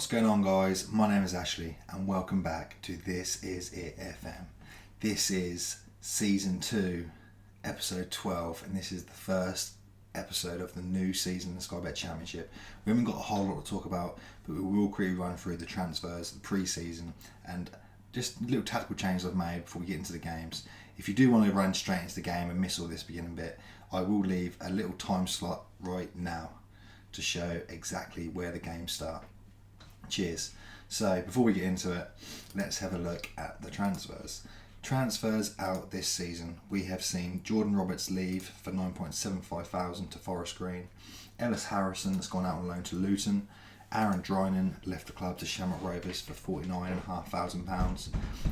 What's going on, guys? My name is Ashley and welcome back to This Is It FM. This is Season 2, Episode 12, and this is the first episode of the new season of the Sky Bet Championship. We haven't got a whole lot to talk about, but we will quickly run through the transfers, the pre-season, and just little tactical changes I've made before we get into the games. If you do want to run straight into the game and miss all this beginning bit, I will leave a little time slot right now to show exactly where the games start. Cheers. So before we get into it, let's have a look at the transfers. Transfers out this season. We have seen Jordan Roberts leave for $9.75 thousand to Forest Green. Ellis Harrison has gone out on loan to Luton. Aaron Drinan left the club to Shamrock Rovers for £49.5 thousand.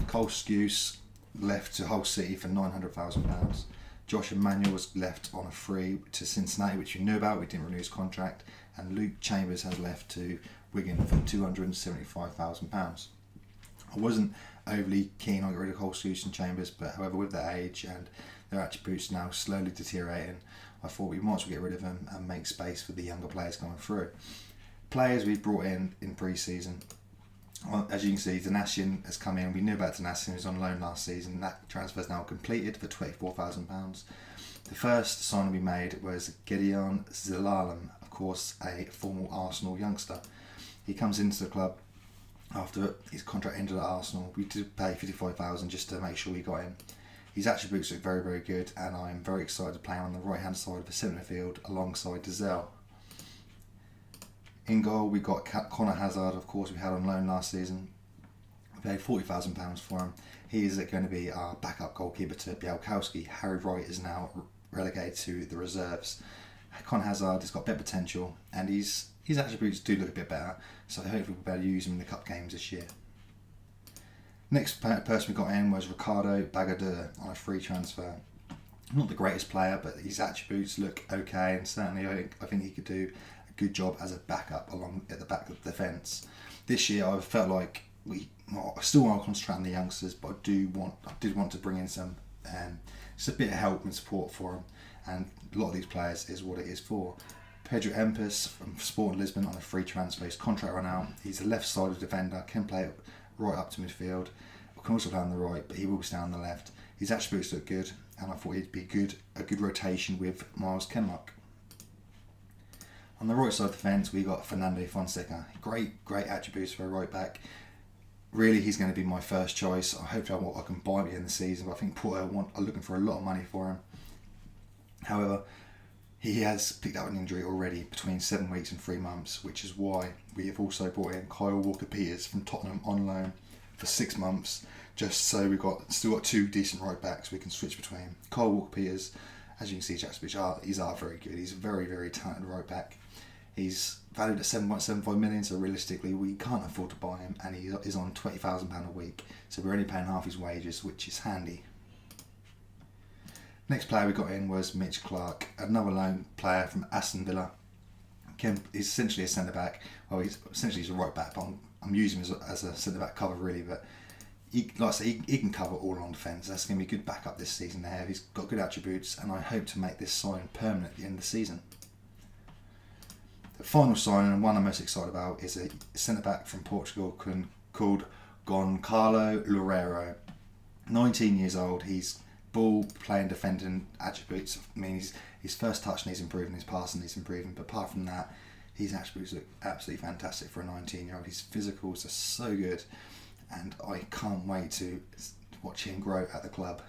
Cole Skuse left to Hull City for £900,000. Josh Emmanuel was left on a free to Cincinnati, which we knew about. We didn't renew his contract. And Luke Chambers has left to Wigan for £275,000. I wasn't overly keen on getting rid of Cole Skuse and Chambers, but however, with their age and their attributes now slowly deteriorating, I thought we might as well get rid of them and make space for the younger players coming through. Players we've brought in pre-season. As you can see, Danasian has come in. We knew about Danasian, he was on loan last season. That transfer is now completed for £24,000. The first signing we made was Gideon Zelalem, of course, a former Arsenal youngster. He comes into the club after his contract ended at Arsenal. We did pay $55,000 just to make sure we got him. His attributes look very, very good, and I'm very excited to play him on the right-hand side of the centre field alongside Dazelle. In goal, we got Connor Hazard, of course, we had on loan last season. We paid £40,000 for him. He is going to be our backup goalkeeper to Białkowski. Harry Wright is now relegated to the reserves. Connor Hazard has got better potential, and his attributes do look a bit better, so hopefully we'll be able to use him in the cup games this year. Next person we got in was Ricardo Bagadur on a free transfer. Not the greatest player, but his attributes look okay, and certainly I think he could do a good job as a backup along at the back of the defence. This year I felt like I still want to concentrate on the youngsters, but I did want to bring in some just a bit of help and support for them, and a lot of these players is what it is for. Pedro Empis from Sporting Lisbon on a free transfer. His contract ran out. He's a left-sided defender, can play right up to midfield. Can also play on the right, but he will stay on the left. His attributes look good, and I thought he'd be a good rotation with Miles Kenlock. On the right side of the fence, we got Fernando Fonseca. Great attributes for a right back. Really, he's going to be my first choice. Hopefully I can buy him in the season, but I think Porto are looking for a lot of money for him. However, he has picked up an injury already between 7 weeks and 3 months, which is why we have also brought in Kyle Walker-Peters from Tottenham on loan for 6 months, just so we've still got 2 decent right backs we can switch between. Kyle Walker-Peters, as you can see, he's very good. He's a very, very talented right back. He's valued at 7.75 million, so realistically we can't afford to buy him, and he is on £20,000 a week, so we're only paying half his wages, which is handy. Next player we got in was Mitch Clark, another loan player from Aston Villa. He's essentially a centre back. Well, he's a right back, but I'm using him as a centre back cover really. But he can cover all along defence. That's going to be a good backup this season. There, he's got good attributes, and I hope to make this sign permanent at the end of the season. The final signing, and one I'm most excited about, is a centre back from Portugal called Goncalo Loureiro. 19 years old. He's ball playing, defending attributes. I mean, his first touch needs improving, his passing needs improving, but apart from that, his attributes look absolutely fantastic for a 19-year-old. His physicals are so good, and I can't wait to watch him grow at the club.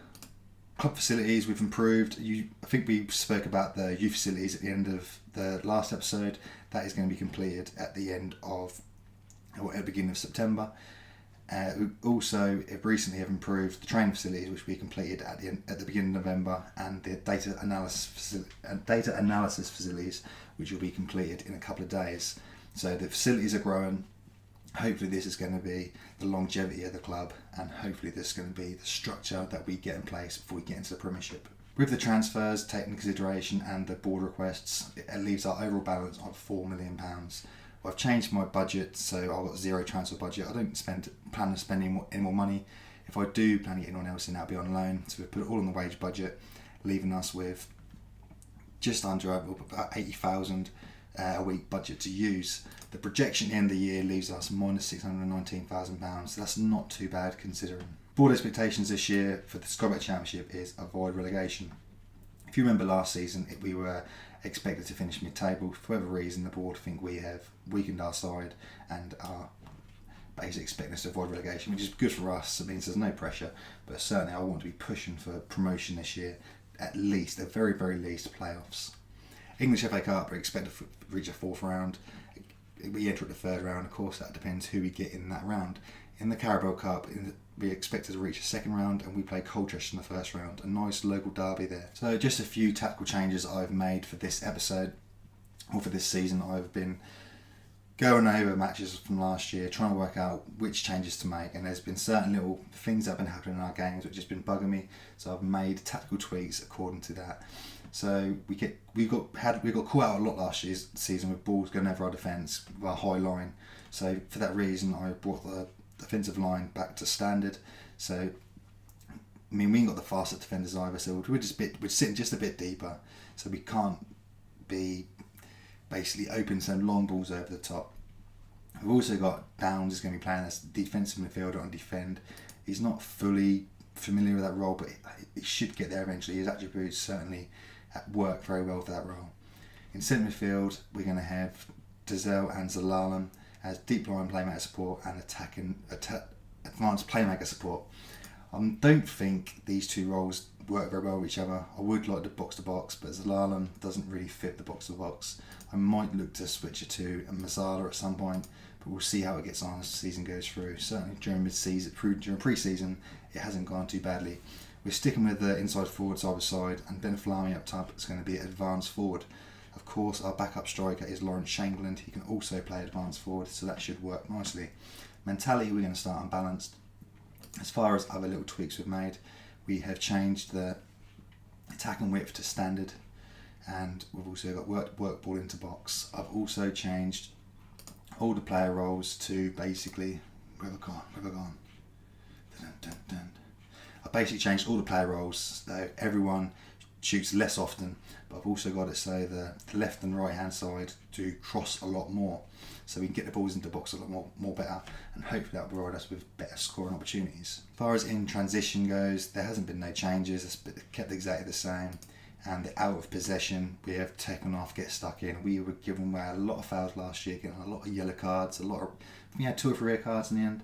Club facilities we've improved. I think we spoke about the youth facilities at the end of the last episode. That is going to be completed at the beginning of September. We also recently have improved the training facilities, which we completed at the beginning of November, and the data analysis facilities, which will be completed in a couple of days. So the facilities are growing. Hopefully this is going to be the longevity of the club, and hopefully this is going to be the structure that we get in place before we get into the Premiership. With the transfers taken into consideration and the board requests, it leaves our overall balance of £4 million. I've changed my budget, so I've got 0 transfer budget. I don't plan on spending any more money. If I do plan to get anyone else in, that'll be on loan. So we've put it all on the wage budget, leaving us with just under about 80,000 a week budget to use. The projection at the end of the year leaves us minus £619,000. So that's not too bad considering. Board expectations this year for the Scottish Championship is avoid relegation. If you remember last season, we were expected to finish mid-table. For whatever reason, the board think we have weakened our side and are basically expecting us to avoid relegation, which is good for us. It means there's no pressure, but certainly I want to be pushing for promotion this year, at least, at very, very least, playoffs. English FA Cup, we're expected to reach a fourth round. We enter at the third round. Of course, that depends who we get in that round. In the Carabao Cup, we expected to reach a second round, and we play Colchester in the first round. A nice local derby there. So just a few tactical changes I've made for this episode, or for this season. I've been going over matches from last year, trying to work out which changes to make, and there's been certain little things that have been happening in our games which has been bugging me, so I've made tactical tweaks according to that. So we got caught out a lot last year's season with balls going over our defence with our high line. So for that reason, I brought the defensive line back to standard. So I mean, we ain't got the fastest defenders either, so we're sitting just a bit deeper, so we can't be basically open some long balls over the top. We've also got Downs is going to be playing as defensive midfielder on defend. He's not fully familiar with that role, but he should get there eventually. His attributes certainly work very well for that role. In centre midfield, we're going to have Dazelle and Zalalem as deep line playmaker support and advanced playmaker support. I don't think these two roles work very well with each other. I would like the box to box, but Zalalem doesn't really fit the box to box. I might look to switch it to a Mazzala at some point, but we'll see how it gets on as the season goes through. Certainly during pre-season, it hasn't gone too badly. We're sticking with the inside forwards either side, and Ben Flamy up top is going to be advanced forward. Of course, our backup striker is Lawrence Chamberlain. He can also play advanced forward, so that should work nicely. Mentality, we're going to start unbalanced. As far as other little tweaks we've made, we have changed the attacking width to standard, and we've also got work ball into box. I've also changed all the player roles to basically where have I gone? I basically changed all the player roles so everyone shoots less often, but I've also got it so the left and right hand side to cross a lot more, so we can get the balls into the box a lot more better, and hopefully that will provide us with better scoring opportunities. As far as in transition goes, there hasn't been no changes. It's kept exactly the same. And the out of possession, we have taken off, get stuck in. We were giving away a lot of fouls last year, getting a lot of yellow cards, we had 2 or 3 red cards in the end.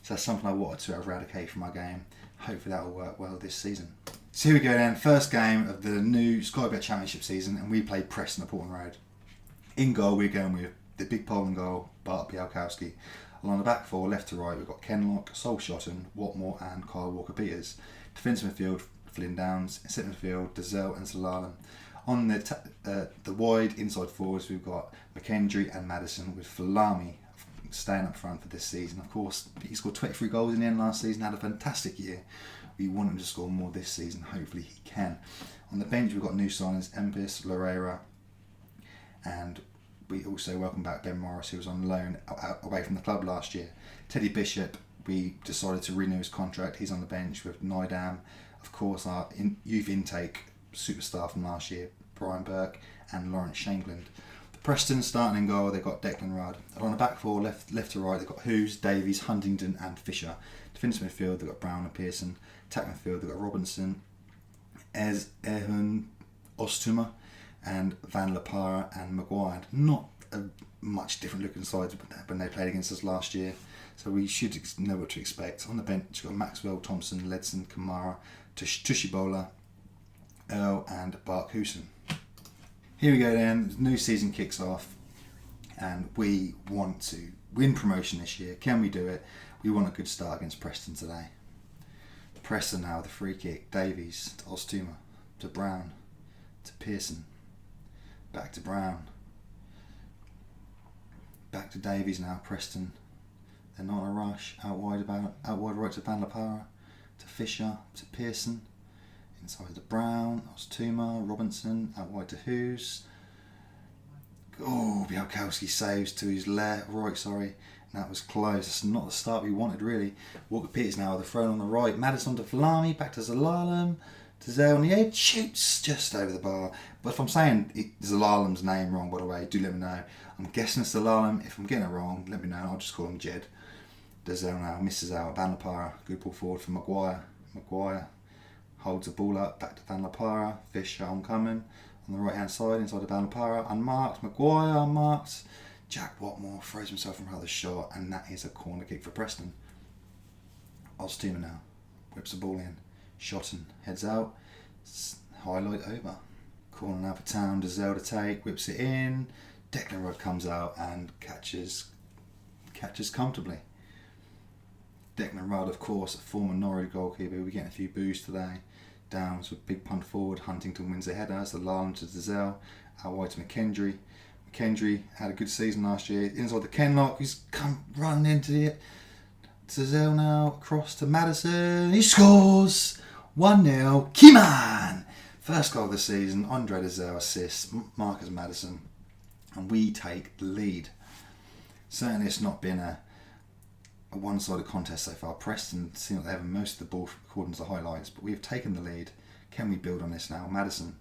So that's something I wanted to eradicate from our game. Hopefully that will work well this season. So here we go then, first game of the new Scottish Championship season, and we played Preston at Portland Road. In goal, we're going with the big Poland goal, Bart Białkowski. Along the back four, left to right, we've got Kenlock, Sol Shotton, Watmore and Kyle Walker-Peters. Defensive midfield, Flynn Downs. Centre midfield, Dazelle and Zalalem. On the wide inside forwards, we've got McKendry and Madison, with Flamy staying up front for this season. Of course, he scored 23 goals in the end last season, had a fantastic year. We want him to score more this season, hopefully he can. On the bench, we've got new signings, Empis, Lorera, and we also welcome back Ben Morris, who was on loan away from the club last year. Teddy Bishop, we decided to renew his contract. He's on the bench with Nydam. Of course, our youth intake superstar from last year, Brian Burke and Lawrence Chamberlain. The Preston starting in goal, they've got Declan Rudd. On the back four, left to right, they've got Hughes, Davies, Huntington and Fisher. Defensive midfield, they've got Brown and Pearson. Attack midfield, they've got Robinson, Ehun, Ostuma and Van Lapara and Maguire. Not a much different looking sides when they played against us last year, so we should know what to expect. On the bench, we've got Maxwell, Thompson, Ledson, Kamara, Tushibola, Earl and Bark Hooson. Here we go then, the new season kicks off and we want to win promotion this year. Can we do it? We want a good start against Preston today. Preston now, the free kick, Davies to Ostuma, to Brown, to Pearson, back to Brown, back to Davies now, Preston. They're not in a rush, out wide right to Van Lapara, to Fisher, to Pearson, inside to Brown, Ostuma, Robinson, out wide to Hughes. Oh, Białkowski saves to his right, and that was close. That's not the start we wanted really. Walker-Peters now with a throw on the right, Madison to Flamy, back to Zalalem, Dazelle on the edge, shoots just over the bar. But if I'm saying Zalalam's name wrong, by the way, do let me know. I'm guessing it's Zalalam. If I'm getting it wrong, let me know. I'll just call him Jed. Dazelle now misses out. Van Lapara, good ball forward for Maguire. Maguire holds the ball up, back to Van Lapara. Fisher oncoming on the right hand side, inside of Van Lapara. Unmarked, Maguire unmarked. Jack Watmore throws himself in front of the shot, and that is a corner kick for Preston. Oztumer now whips the ball in. Shotton heads out. Highlight over. Corner now for Town. Dazelle to take. Whips it in. Declan Rudd comes out and catches comfortably. Declan Rudd, of course, a former Norwich goalkeeper. We're getting a few boos today. Downs with big punt forward. Huntington wins the header. It's the Lallum to Dazelle. Out wide to McKendry. McKendry had a good season last year. Inside the Kenlock. He's come running into it. Dazelle now across to Madison. He scores! 1-0. KEEEMANNN! First goal of the season. Andre Dazelle assists. Marcus Madison. And we take the lead. Certainly it's not been a one-sided contest so far. Preston seem like they have most of the ball according to the highlights, but we've taken the lead. Can we build on this now? Madison.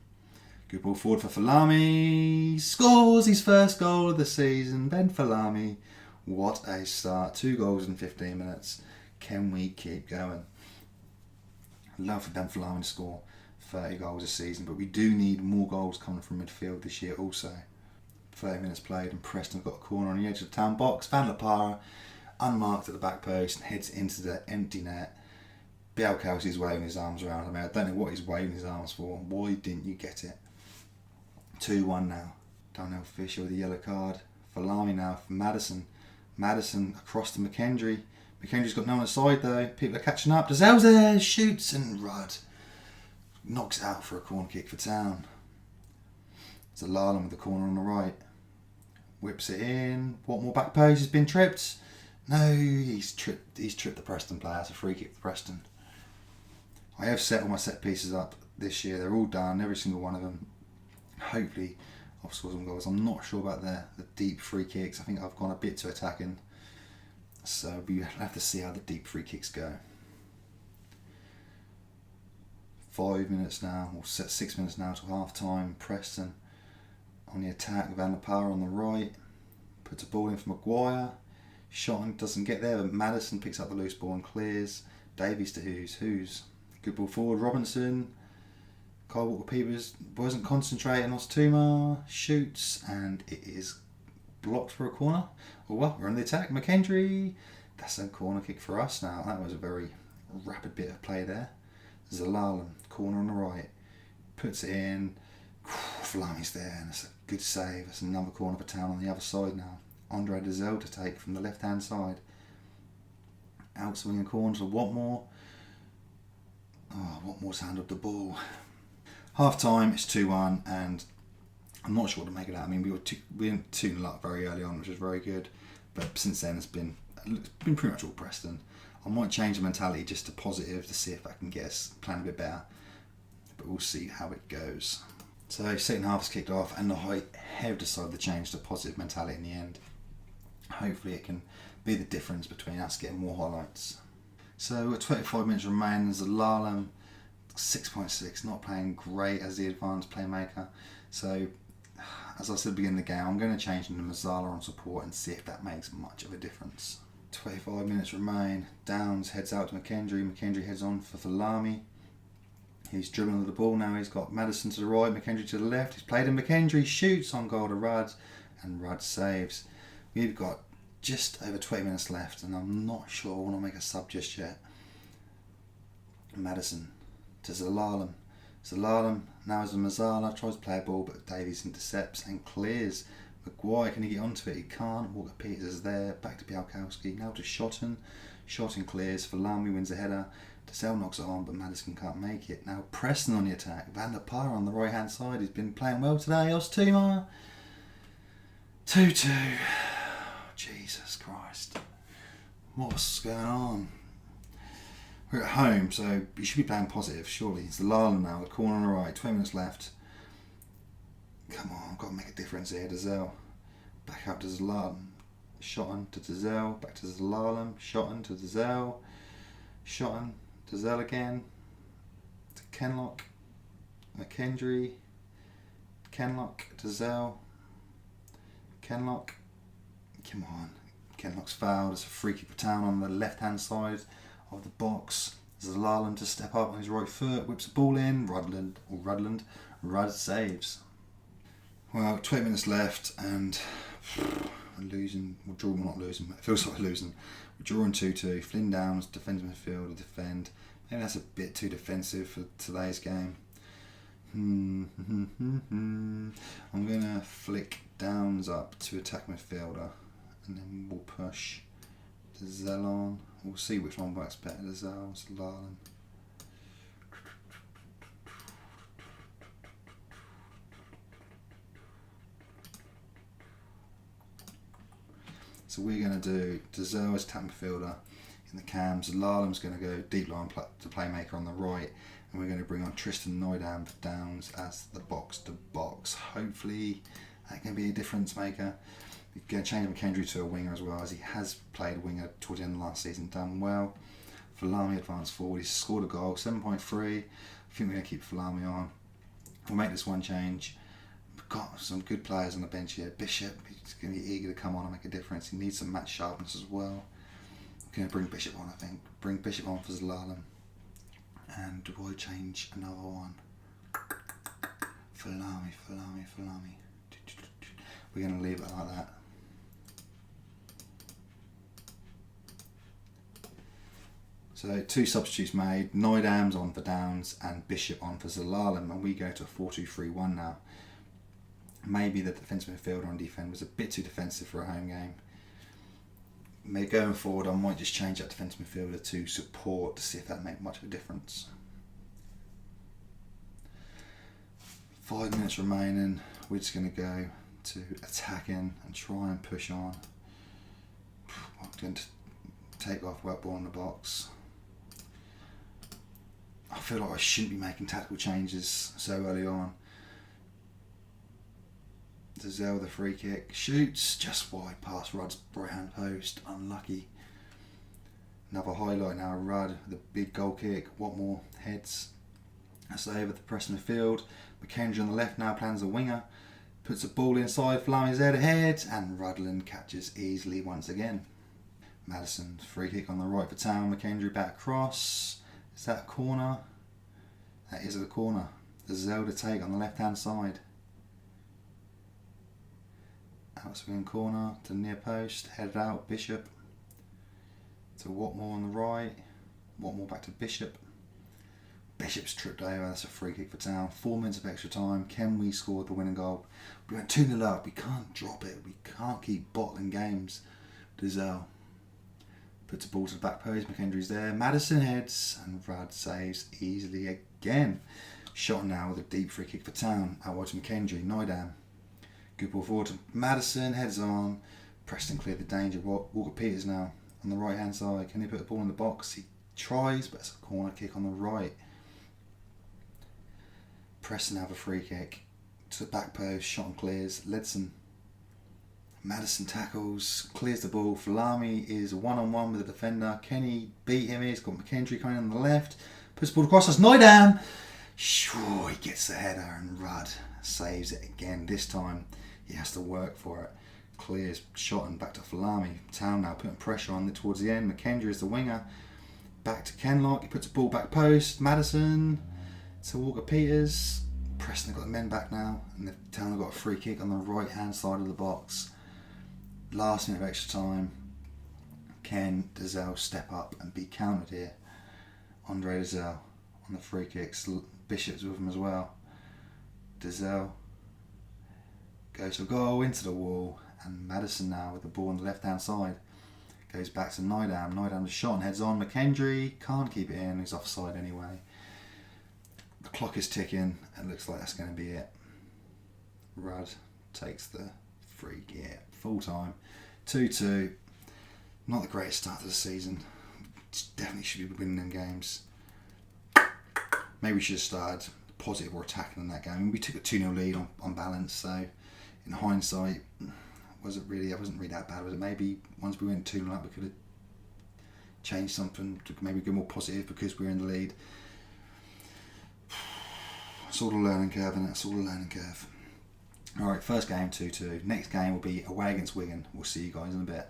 Good ball forward for Falami. Scores his first goal of the season. Ben Falami. What a start. 2 goals in 15 minutes. Can we keep going? Love for Ben Falami to score 30 goals a season, but we do need more goals coming from midfield this year also. 30 minutes played and Preston got a corner on the edge of the Town box. Van Lapara unmarked at the back post and heads into the empty net. Bielkowski's waving his arms around. I mean, I don't know what he's waving his arms for. Why didn't you get it? 2-1 now. Darnell Fisher with a yellow card. Falami now for Madison. Madison across to McKendry. McKendry's got no one on the side though. People are catching up. Dazelle's there, shoots, and Rudd knocks out for a corner kick for Town. It's a Lallum with the corner on the right. Whips it in. Watmore back post has been tripped. No, he's tripped the Preston player. It's a free kick for Preston. I have set all my set pieces up this year. They're all done, every single one of them. Hopefully I'll score some goals. I'm not sure about the deep free kicks. I think I've gone a bit too attacking. So we have to see how the deep free kicks go. 5 minutes now, or 6 minutes now till half time. Preston on the attack. Van Lapara on the right. Puts a ball in for Maguire. Shotton doesn't get there, but Madison picks up the loose ball and clears. Davies to Hughes. Good ball forward. Robson. Kyle Walker-Peters wasn't concentrating. Oztumer shoots and it is blocked for a corner. Oh well, we're on the attack. McKendry. That's a corner kick for us now. That was a very rapid bit of play there. Zalalam, corner on the right. Puts it in. Falami's there and it's a good save. It's another corner for Town on the other side now. Andre Dazelle to take from the left hand side. Out swinging corner to Watmore. Oh, Watmore's handled the ball. Half time, it's 2-1 and I'm not sure what to make of that. I mean, we were 2-0 up very early on, which was very good. But since then, it's been pretty much all Preston. I might change the mentality just to positive to see if I can get us playing a bit better. But we'll see how it goes. So second half has kicked off and I have decided to change to positive mentality in the end. Hopefully it can be the difference between us getting more highlights. So at 25 minutes remain, there's a Lallum 6.6, not playing great as the advanced playmaker. So as I said at the beginning of the game, I'm going to change into Mazzala on support and see if that makes much of a difference. 25 minutes remain. Downs heads out to McKendry. McKendry heads on for Falami. He's dribbling with the ball now. He's got Madison to the right, McKendry to the left. He's played in McKendry, shoots on goal to Rudd, and Rudd saves. We've got just over 20 minutes left, and I'm not sure I want to make a sub just yet. Madison to Zalalam. Zalalam now is a Mazzala, tries to play a ball, but Davies intercepts and clears. Maguire, can he get onto it? He can't. Walker-Peters is there. Back to Bielkowski. Now to Shotton. Shotton clears. Falami wins the header. Dazelle knocks it on, but Madison can't make it. Now Preston on the attack. Van der Paar on the right hand side. He's been playing well today. Oztumer. 2-2. Jesus Christ. What's going on? We're at home, so you should be playing positive, surely. It's the Lallum now, the corner on the right, 20 minutes left. Come on, I've got to make a difference here. Dazelle. Back up to Zalalam. Shotton to Dazelle. Back to Zalalam. Shotton to Dazelle. Shotton. Dazelle again. To Kenlock, McKendry, Kenlock, Dazelle, Kenlock, come on. Kenlock's fouled. It's a free kick for Town on the left-hand side of the box. There's Lalam to step up on his right foot, whips the ball in. Rudd saves. Well, 20 minutes left and we're losing. We're not losing. It feels like we're losing. We're drawing 2-2. Flynn Downs, defends midfield to defend. Maybe that's a bit too defensive for today's game. I'm going to flick Downs up to attack midfielder. And then we'll push Dazelle on. We'll see which one works better. Dazelle, Lalam. So we're going to do Dazelle as attack midfielder in the cams. Lalam's going to go deep line to playmaker on the right. And we're going to bring on Tristan Noidam for Downs as the box-to-box. Hopefully that can be a difference maker. We're going to change McKendry to a winger as well, as he has played winger towards the end of last season, done well. Falami advanced forward, he's scored a goal, 7.3. I think we're going to keep Falami on. We'll make this one change. We've got some good players on the bench here. Bishop, he's going to be eager to come on and make a difference. He needs some match sharpness as well. We're going to bring Bishop on, I think. Bring Bishop on for Zalalam. And do I change another one? Falami. We're going to leave it like that. So 2 substitutes made. Noidam's on for Downs and Bishop on for Zalalam, and we go to a 4-2-3-1 now. Maybe the defensive midfielder on defence was a bit too defensive for a home game. Maybe going forward I might just change that defensive midfielder to support to see if that makes much of a difference. 5 minutes remaining. We're just going to go to attacking and try and push on. I'm going to take off wet ball in the box. I feel like I shouldn't be making tactical changes so early on. Dazelle, the free kick, shoots just wide past Rudd's right hand post, unlucky. Another highlight now, Rudd with a big goal kick. Watmore heads us over the Preston field. McKendry on the left now plans a winger, puts the ball inside, Falami's there to head, and Rudland catches easily once again. Madison, free kick on the right for Town. McKendry back across. Is that a corner? That is a corner. Dazelle to take on the left hand side. Outswing corner to near post, headed out, Bishop to Watmore on the right, Watmore back to Bishop. Bishop's tripped over, that's a free kick for Town. 4 minutes of extra time, can we score the winning goal? We went 2-0 up, we can't drop it, we can't keep bottling games. Dazelle puts the ball to the back post, McKendry's there, Madison heads, and Rudd saves easily again. Shot now with a deep free kick for Town, out to McKendry, Noidam. Good ball forward to Madison, heads on. Preston cleared the danger. Walker Peters now on the right hand side. Can he put the ball in the box? He tries, but it's a corner kick on the right. Preston have a free kick to the back post. Shot and clears. Ledson. Madison tackles, clears the ball. Falami is one-on-one with the defender. Kenny beat him. He's got McKendry coming on the left. Puts the ball across. That's Noidam. Sure, he gets the header and Rudd saves it again. This time he has to work for it. Clears, shot and back to Falami. Town now putting pressure on towards the end. McKendry is the winger. Back to Kenlock. He puts the ball back post. Madison to Walker Peters. Preston have got the men back now. And the Town have got a free kick on the right hand side of the box. Last minute of extra time. Can Dazelle step up and be counted here? Andre Dazelle on the free kicks. Bishop's with him as well. Dazelle goes to goal, into the wall, and Madison now with the ball on the left hand side goes back to Noidam. Noidam's shot and heads on. McKendry can't keep it in, he's offside anyway. The clock is ticking, it looks like that's going to be it. Rudd takes the free kick, full time, 2-2. Not the greatest start to the season. Definitely should be winning them games. Maybe we should have started positive or attacking in that game. I mean, we took a 2-0 lead on balance, so in hindsight, it wasn't really that bad, was it? Maybe once we went 2-0 up, we could have changed something to maybe go more positive because we were in the lead. It's all a learning curve, and it's all a learning curve. Alright, first game 2-2. Next game will be away against Wigan. We'll see you guys in a bit.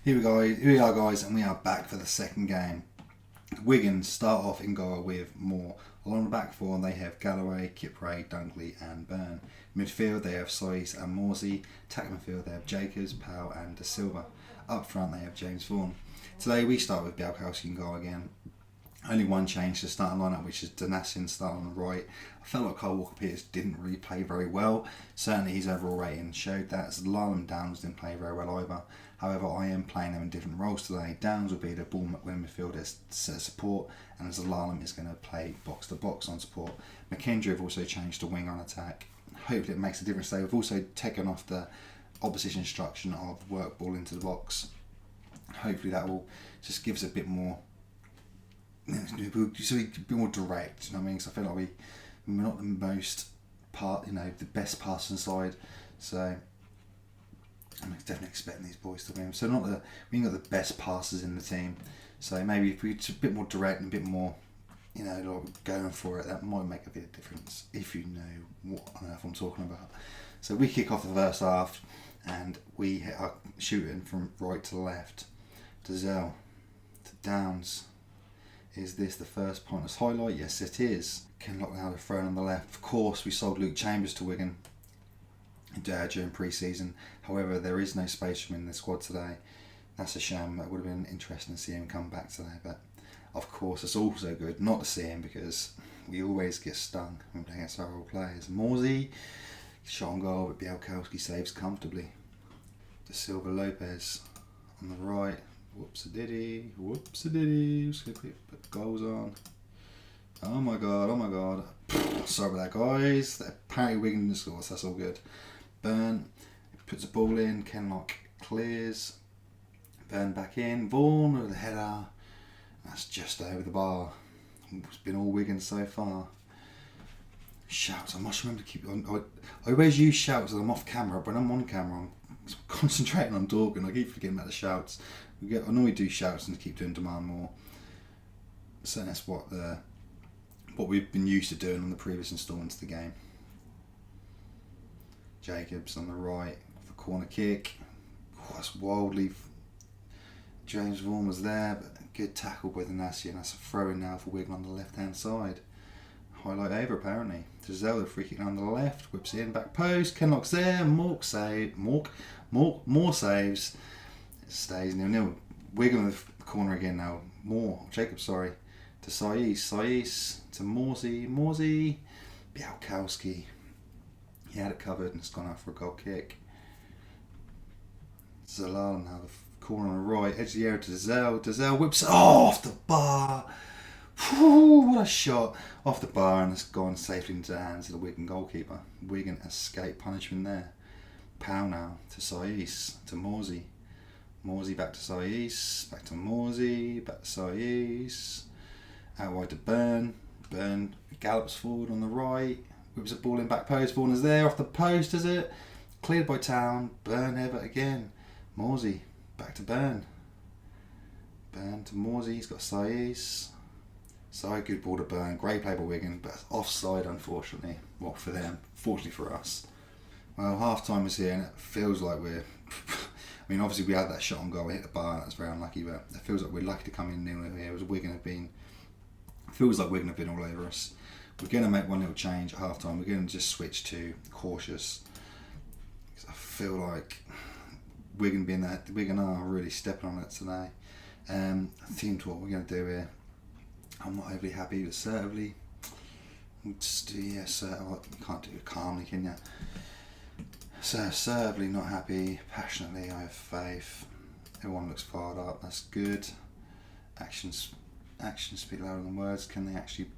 Here we are guys, and we are back for the second game. Wigan start off in goal with Moore. Along the back four they have Galloway, Kipray, Dunkley and Byrne. Midfield they have Sois and Morsey. Attack midfield they have Jacobs, Powell and De Silva. Up front they have James Vaughan. Today we start with Białkowski in goal again. Only one change to the starting lineup, which is Donacien starting on the right. I felt like Kyle Walker-Peters didn't really play very well. Certainly his overall rating showed that. Zalalem Downs didn't play very well either. However, I am playing them in different roles today. Downs will be the ball winning midfielder set support, and Zalalem is going to play box to box on support. McKendry have also changed to wing on attack. Hopefully it makes a difference today. We've also taken off the opposition instruction of work ball into the box. Hopefully that will just give us a bit more. So we can be more direct, you know what I mean? Because I feel like we're not the most the best passing side. So I'm definitely expecting these boys to win. So we ain't got the best passers in the team. So maybe if we're just a bit more direct and a bit more, like going for it, that might make a bit of difference if you know what on earth I'm talking about. So we kick off the first half and we are shooting from right to left. To Zell, to Downs. Is this the first pointless highlight? Yes, it is. Kenlock now the throw on the left. Of course, we sold Luke Chambers to Wigan during pre-season. However, there is no space for him in the squad today. That's a shame. It would have been interesting to see him come back today. But of course, it's also good not to see him because we always get stung when playing against our old players. Morsey, shot on goal, but Białkowski saves comfortably. De Silva Lopez on the right. Whoops-a-diddy. Just gonna quick put goals on. Oh my god. Sorry about that, guys. Apparently Wigan didn't score, so that's all good. Byrne puts the ball in. Kenlock clears. Byrne back in. Vaughan with the header. That's just over the bar. It's been all Wigan so far. Shouts. I must remember to keep on. I always use shouts when I'm off camera, but when I'm on camera, I'm concentrating on talking. I keep forgetting about the shouts. I normally do shouts and keep doing demand more. So that's what we've been used to doing on the previous instalments of the game. Jacobs on the right for corner kick. Oh, that's wildly. James Vaughan was there, but good tackle by Donacien. That's a throw in now for Wigan on the left hand side. Highlight over apparently. Giselle the free kick on the left, whips it in, back post. Kenlock's there. More saves. It stays 0-0. Wigan with the corner again now. Jacobs, sorry. To Sois to Morsey. Białkowski. He had it covered and it's gone out for a goal kick. Zalal now the corner on the right. Edge of the area to Zell. Whips it off the bar. Whew, what a shot. Off the bar and it's gone safely into the hands of the Wigan goalkeeper. Wigan escape punishment there. Powell now to Sois to Morsey. Morsey back to Sois, back to Morsey, back to Sois. Out wide to Byrne. Byrne gallops forward on the right. Whips a ball in back post. Vaughan is there off the post, is it? Cleared by Town. Byrne ever again. Morsey back to Byrne. Byrne to Morsey. He's got Sois. Sorry, good ball to Byrne. Great play by Wigan, but offside unfortunately. Well, for them, fortunately for us. Well, half time is here and it feels like we're. I mean, obviously we had that shot on goal, we hit the bar, that's very unlucky, but it feels like we're lucky to come in 0-0 here. Feels like Wigan have been all over us. We're going to make one little change at half time. We're going to just switch to cautious. Because I feel like Wigan are really stepping on it today. Theme to what we're going to do here. I'm not overly happy, but certainly, we'll just do, you can't do it calmly, can you? So, assertively not happy, passionately I have faith. Everyone looks fired up, that's good. Actions speak louder than words. Can they actually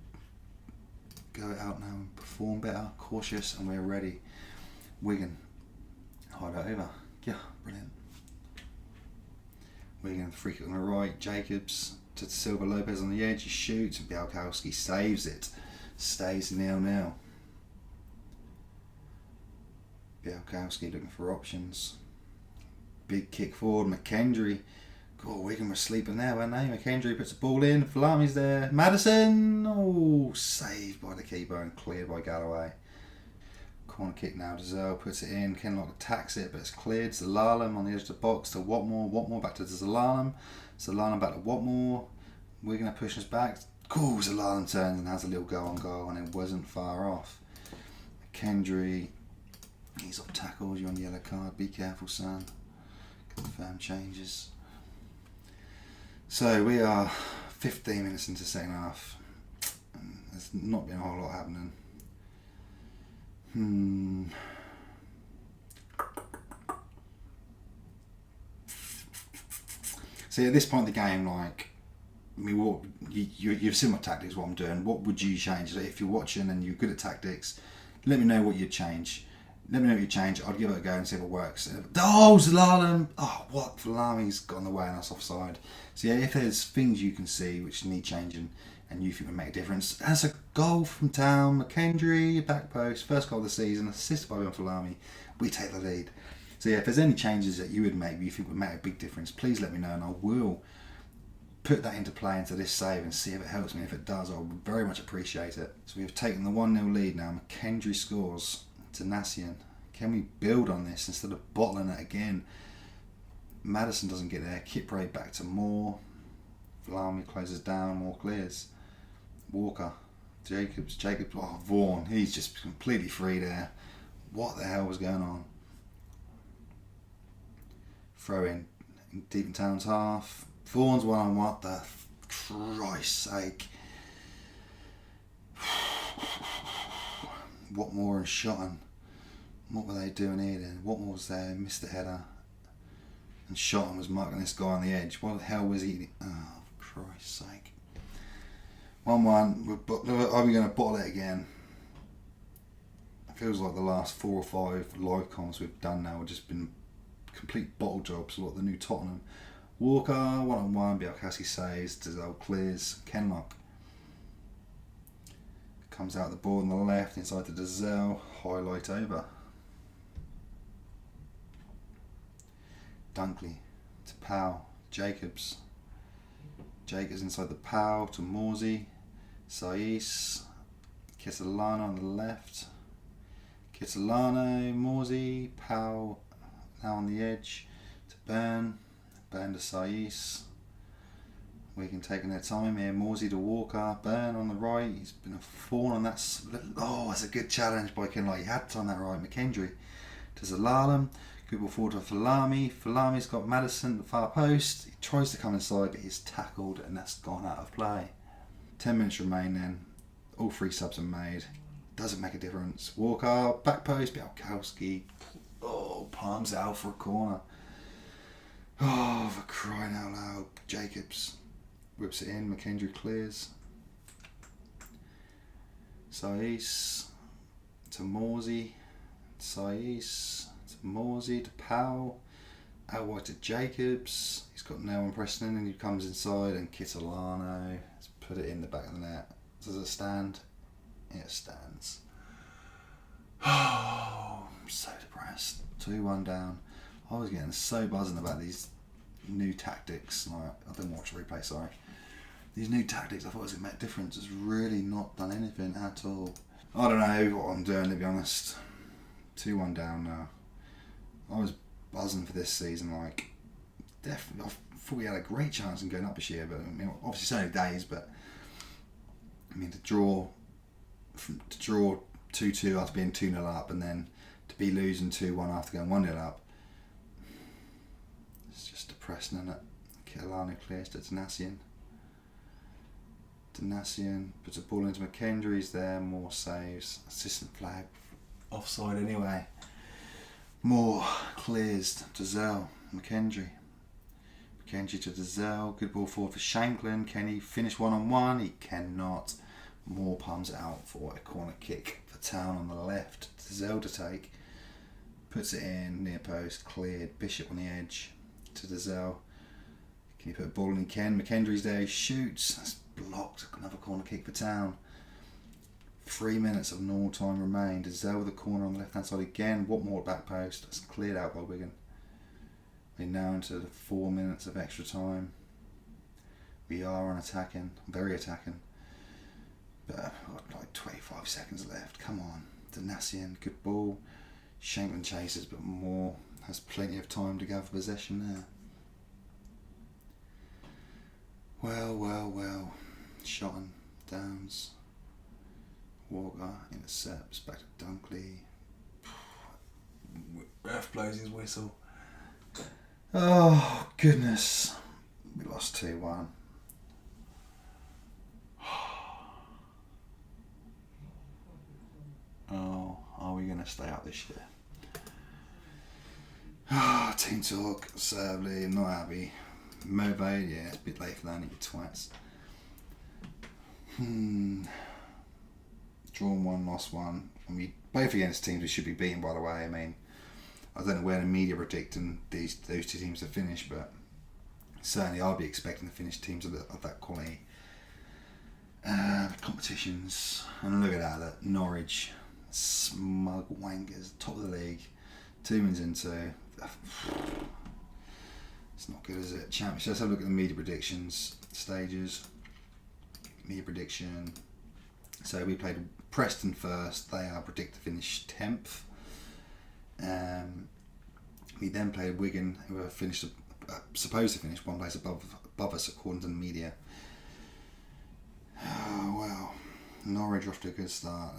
go out now and perform better? Cautious, and we're ready. Wigan, highlight over. Yeah, brilliant. Wigan, free kick on the right. Jacobs to Silva Lopez on the edge. He shoots, and Białkowski saves it. Stays 0-0. Białkowski looking for options. Big kick forward. McKendry Oh, Wigan were sleeping there, weren't they? McKendry puts the ball in. Falami's there. Maddison. Oh, saved by the keeper and cleared by Galloway. Corner kick now. Dazelle puts it in. Kenlock attacks it, but it's cleared. Zalalam on the edge of the box to Watmore. Watmore back to Zalalam. Zalalam back to Watmore. Wigan are pushing us back. Cool. Zalalam turns and has a little go on goal, and it wasn't far off. McKendry. He's off tackles. You're on the yellow card. Be careful, son. Confirm changes. So we are 15 minutes into the second half. There's not been a whole lot happening. See, at this point in the game, like, I mean, you've seen my tactics, what I'm doing. What would you change? If you're watching and you're good at tactics, let me know what you'd change. Let me know what you change. I'd give it a go and see if it works. Oh, Zalalam! Oh, what? Falami's got in the way and that's offside. So yeah, if there's things you can see which need changing and you think would make a difference, that's a goal from Town. McKendry, back post, first goal of the season, assisted by Falami. We take the lead. So yeah, if there's any changes that you would make, you think would make a big difference, please let me know and I will put that into play into this save and see if it helps me. If it does, I would very much appreciate it. So we've taken the 1-0 lead now. McKendry scores. Tanasian. Can we build on this instead of bottling it again? Maddison doesn't get there. Kipre back to Moore. Falami closes down. Moore clears. Walker. Jacobs. Oh, Vaughan. He's just completely free there. What the hell was going on? Throw in deep in Town's half. Vaughan's one on what the Christ's sake. Watmore and Shotton. What were they doing here then? Watmore was there, missed the header. And Shotton was marking this guy on the edge. What the hell was he? Oh, for Christ's sake. 1-1. Are we going to bottle it again? It feels like the last 4 or 5 live comms we've done now have just been complete bottle jobs, like the new Tottenham. Walker, 1-on-1, Bielkowski saves, Dazelle clears, Kenlock. Comes out the ball on the left, inside to Dazelle, highlight over. Dunkley to Powell, Jacobs. Jacobs inside the Powell to Morsey, Saiz, Kisalano on the left. Kisalano, Morsey, Powell now on the edge to Burn to Saiz. Wigan taking their time here. Morsey to Walker. Burn on the right. He's been a fawn on that. Oh, that's a good challenge by Kenlock. He had to on that right. McKendry to Zalalam. Good ball forward to Falami. Falami's got Maddison at the far post. He tries to come inside, but he's tackled and that's gone out of play. 10 minutes remain then. All 3 subs are made. Doesn't make a difference. Walker, back post, Bielkowski. Oh, palms out for a corner. Oh, for crying out loud. Jacobs whips it in. McKendry clears. Saiz to Morsey. Saiz to Morsey to Powell. Out wide to Jacobs. He's got no one pressing in and he comes inside and Kitalano has put it in the back of the net. Does it stand? It stands. Oh, I'm so depressed. 2-1 down. I was getting so buzzing about these new tactics. Like, I didn't watch the replay, sorry. These new tactics, I thought it was going to make a difference. It's really not done anything at all. I don't know what I'm doing, to be honest. 2-1 down now. I was buzzing for this season, like, definitely. I thought we had a great chance in going up this year, but I mean, obviously so many days, but I mean, to draw 2-2 after being 2-0 up and then to be losing 2-1 after going 1-0 up, it's just depressing, isn't it? Kitalano clears to Tanasian. Tanasian puts a ball into McKendry, he's there, Moore saves, assistant flag, offside anyway. Moore clears to Dazelle, McKendry to Dazelle, good ball forward for Shanklin. Can he finish 1-on-1? He cannot. Moore palms it out for a corner kick for Town on the left. Dazelle to take, puts it in, near post, cleared. Bishop on the edge to Dazelle. Can he put a ball in? He can. McKendry's there, he shoots. That's blocked. Another corner kick for Town. 3 minutes of normal time remain. Dazelle with the corner on the left hand side again. Watmore at back post. That's cleared out by Wigan. We're now into the 4 minutes of extra time. We are on attacking, very attacking. But like 25 seconds left. Come on. Danassian, good ball. Shankland chases, but Moore has plenty of time to gather possession there. Well. Shotton, Downs, Walker, intercepts, back to Dunkley. Ref blows his whistle. Oh, goodness. We lost 2-1. Oh, are we going to stay up this year? Team talk, sadly, not happy. Mobile, yeah, it's a bit late for that, you twats. Drawn 1, lost 1. And we both against teams we should be beating, by the way. I mean, I don't know where the media predicting those two teams to finish, but certainly I'll be expecting to finish teams of that quality. Competitions, and look at that, Norwich, smug wankers, top of the league, 2 wins into. It's not good, is it? Champions. Let's have a look at the media predictions stages. Media prediction. So we played Preston first. They are predicted to finish 10th. We then played Wigan, who are supposed to finish one place above us according to the media. Oh, well, Norwich are off to a good start.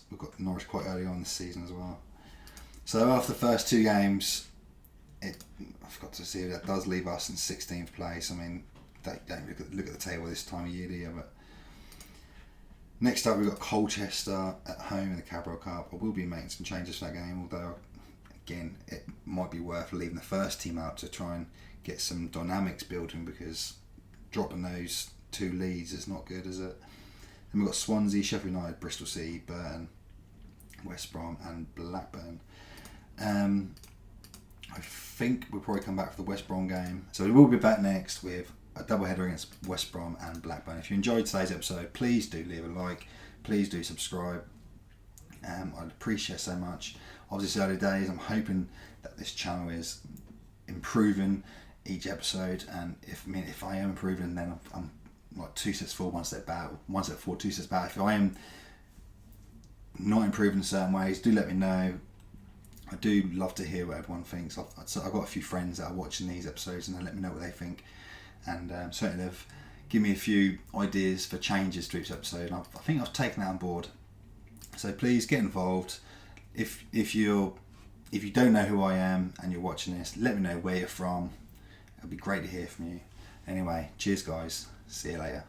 We've got Norwich quite early on this season as well. So after the first 2 games, I've got to see that does leave us in 16th place. I mean, don't look at the table this time of year, do you? But next up, we've got Colchester at home in the Carabao Cup. I will be making some changes for that game, although, again, it might be worth leaving the first team out to try and get some dynamics building, because dropping those 2 leads is not good, is it? Then we've got Swansea, Sheffield United, Bristol City, Burton, West Brom and Blackburn. I think we'll probably come back for the West Brom game. So we will be back next with a double header against West Brom and Blackburn. If you enjoyed today's episode, please do leave a like. Please do subscribe. I'd appreciate so much. Obviously, early days. I'm hoping that this channel is improving each episode, and if I am improving, then I'm like 2 steps forward, 1 step back, 1 step forward, 2 steps back. If I am not improving in certain ways, do let me know. I do love to hear what everyone thinks. I've got a few friends that are watching these episodes, and they let me know what they think, and certainly they've given me a few ideas for changes to each episode, and I think I've taken that on board. So please get involved. If you don't know who I am and you're watching this, let me know where you're from. It'd be great to hear from you. Anyway, cheers guys. See you later.